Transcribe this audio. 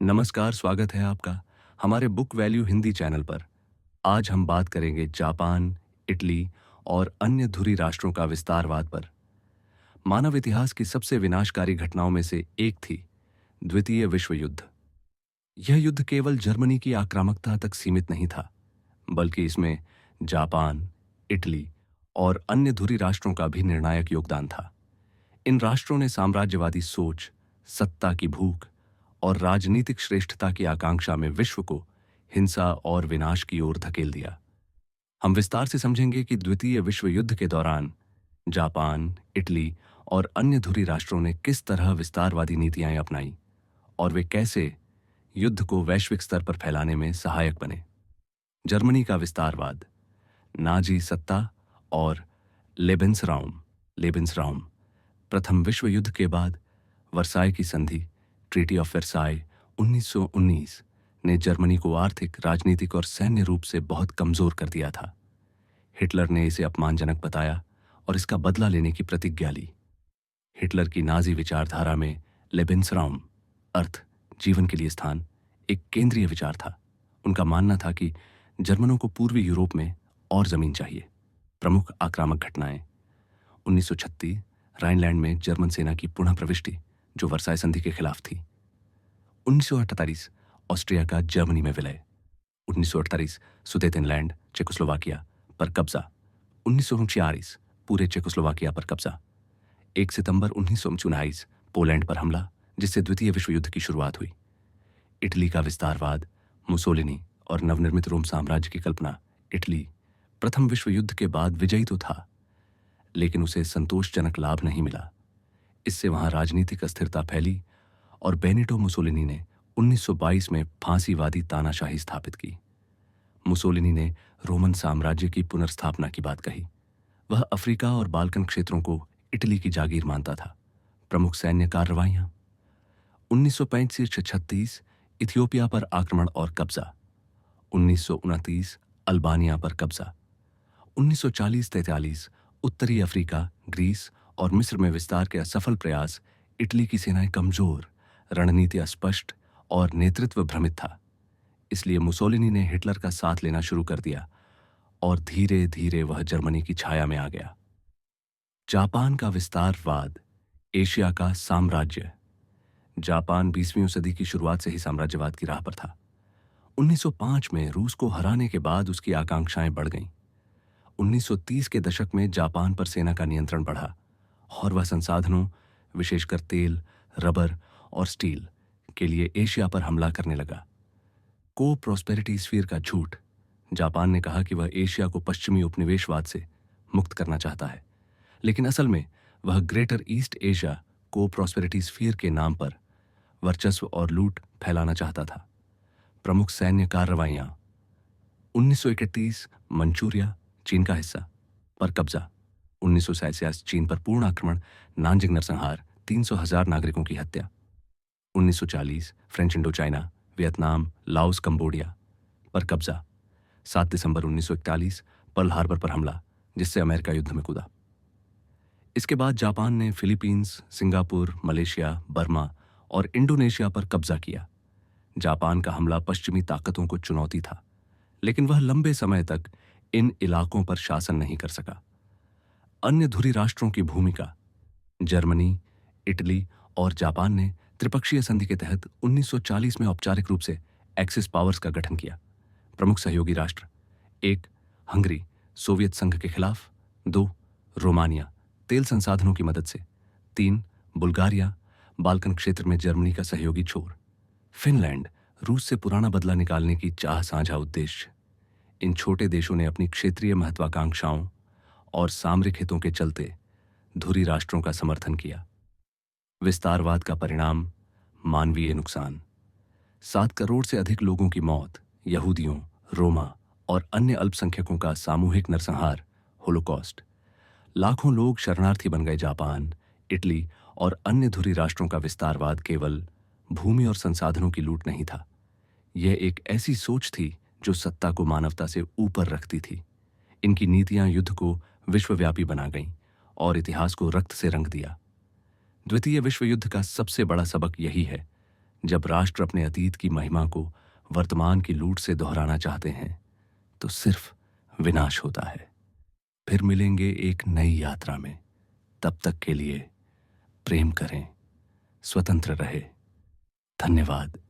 नमस्कार, स्वागत है आपका हमारे बुक वैल्यू हिंदी चैनल पर। आज हम बात करेंगे जापान, इटली और अन्य धुरी राष्ट्रों का विस्तारवाद पर। मानव इतिहास की सबसे विनाशकारी घटनाओं में से एक थी द्वितीय विश्व युद्ध। यह युद्ध केवल जर्मनी की आक्रामकता तक सीमित नहीं था, बल्कि इसमें जापान, इटली और अन्य धुरी राष्ट्रों का भी निर्णायक योगदान था। इन राष्ट्रों ने साम्राज्यवादी सोच, सत्ता की भूख और राजनीतिक श्रेष्ठता की आकांक्षा में विश्व को हिंसा और विनाश की ओर धकेल दिया। हम विस्तार से समझेंगे कि द्वितीय विश्व युद्ध के दौरान जापान, इटली और अन्य धुरी राष्ट्रों ने किस तरह विस्तारवादी नीतियां अपनाई और वे कैसे युद्ध को वैश्विक स्तर पर फैलाने में सहायक बने। जर्मनी का विस्तारवाद, नाजी सत्ता और लेबेंसराउम। प्रथम विश्व युद्ध के बाद वर्साई की संधि, ट्रीटी ऑफ वर्साई 1919 ने जर्मनी को आर्थिक, राजनीतिक और सैन्य रूप से बहुत कमजोर कर दिया था। हिटलर ने इसे अपमानजनक बताया और इसका बदला लेने की प्रतिज्ञा ली। हिटलर की नाजी विचारधारा में लेबेंसराउम, अर्थ जीवन के लिए स्थान, एक केंद्रीय विचार था। उनका मानना था कि जर्मनों को पूर्वी यूरोप में और जमीन चाहिए। प्रमुख आक्रामक घटनाएं: 1936 राइनलैंड में जर्मन सेना की पुनः प्रविष्टि, जो वर्साई संधि के खिलाफ थी। 1948 ऑस्ट्रिया का जर्मनी में विलय। 1948 सुदेतेनलैंड, चेकोस्लोवाकिया पर कब्जा। 1939 पूरे चेकोस्लोवाकिया पर कब्जा। 1 सितंबर 1939 पोलैंड पर हमला, जिससे द्वितीय विश्व युद्ध की शुरुआत हुई। इटली का विस्तारवाद, मुसोलिनी और नवनिर्मित रोम साम्राज्य की कल्पना। इटली प्रथम विश्व युद्ध के बाद विजयी तो था, लेकिन उसे संतोषजनक लाभ नहीं मिला। इससे वहां राजनीतिक अस्थिरता फैली और बेनिटो मुसोलिनी ने 1922 में फांसीवादी तानाशाही स्थापित की। मुसोलिनी ने रोमन साम्राज्य की पुनर्स्थापना की बात कही। वह अफ्रीका और बाल्कन क्षेत्रों को इटली की जागीर मानता था। प्रमुख सैन्य कार्रवाइयां: 1935-36 इथियोपिया पर आक्रमण और कब्जा। 1929 अल्बानिया पर कब्जा। 1940-43 उत्तरी अफ्रीका, ग्रीस और मिस्र में विस्तार के असफल प्रयास। इटली की सेनाएं कमजोर, रणनीति अस्पष्ट और नेतृत्व भ्रमित था। इसलिए मुसोलिनी ने हिटलर का साथ लेना शुरू कर दिया और धीरे धीरे वह जर्मनी की छाया में आ गया। जापान का विस्तारवाद, एशिया का साम्राज्य। जापान 20वीं सदी की शुरुआत से ही साम्राज्यवाद की राह पर था। 1905 में रूस को हराने के बाद उसकी आकांक्षाएं बढ़ गईं। 1930 के दशक में जापान पर सेना का नियंत्रण बढ़ा और वह संसाधनों, विशेषकर तेल, रबर और स्टील के लिए एशिया पर हमला करने लगा। को प्रॉस्पेरिटी स्फीयर का झूठ। जापान ने कहा कि वह एशिया को पश्चिमी उपनिवेशवाद से मुक्त करना चाहता है, लेकिन असल में वह ग्रेटर ईस्ट एशिया को प्रॉस्पेरिटी स्फीयर के नाम पर वर्चस्व और लूट फैलाना चाहता था। प्रमुख सैन्य कार्रवाइयां: 1931 मंचूरिया, चीन का हिस्सा, पर कब्जा। 1947 चीन पर पूर्ण आक्रमण, नानजिंग नरसंहार, 300,000 नागरिकों की हत्या। 1940 French Indo China, Vietnam, Laos, Cambodia पर कब्जा। 7 दिसंबर 1941 पर्ल हार्बर पर हमला, जिससे अमेरिका युद्ध में कूदा। इसके बाद जापान ने फिलीपींस, सिंगापुर, मलेशिया, बर्मा और इंडोनेशिया पर कब्जा किया। जापान का हमला पश्चिमी ताकतों को चुनौती था, लेकिन वह लंबे समय तक इन इलाकों पर शासन नहीं कर सका। अन्य धुरी राष्ट्रों की भूमिका: जर्मनी, इटली और जापान ने त्रिपक्षीय संधि के तहत 1940 में औपचारिक रूप से एक्सिस पावर्स का गठन किया। प्रमुख सहयोगी राष्ट्र: 1 हंगरी, सोवियत संघ के खिलाफ। 2 रोमानिया, तेल संसाधनों की मदद से। 3 बुल्गारिया, बाल्कन क्षेत्र में जर्मनी का सहयोगी छोर। फिनलैंड, रूस से पुराना बदला निकालने की चाह, साझा उद्देश्य। इन छोटे देशों ने अपनी क्षेत्रीय महत्वाकांक्षाओं और सामरिक हितों के चलते धुरी राष्ट्रों का समर्थन किया। विस्तारवाद का परिणाम: मानवीय नुकसान। 7 करोड़ से अधिक लोगों की मौत, यहूदियों, रोमा और अन्य अल्पसंख्यकों का सामूहिक नरसंहार, होलोकॉस्ट। लाखों लोग शरणार्थी बन गए। जापान, इटली और अन्य धुरी राष्ट्रों का विस्तारवाद केवल भूमि और संसाधनों की लूट नहीं था। यह एक ऐसी सोच थी जो सत्ता को मानवता से ऊपर रखती थी। इनकी नीतियां युद्ध को विश्वव्यापी बना गईं और इतिहास को रक्त से रंग दिया। द्वितीय विश्व युद्ध का सबसे बड़ा सबक यही है: जब राष्ट्र अपने अतीत की महिमा को वर्तमान की लूट से दोहराना चाहते हैं तो सिर्फ विनाश होता है। फिर मिलेंगे एक नई यात्रा में। तब तक के लिए प्रेम करें, स्वतंत्र रहे। धन्यवाद।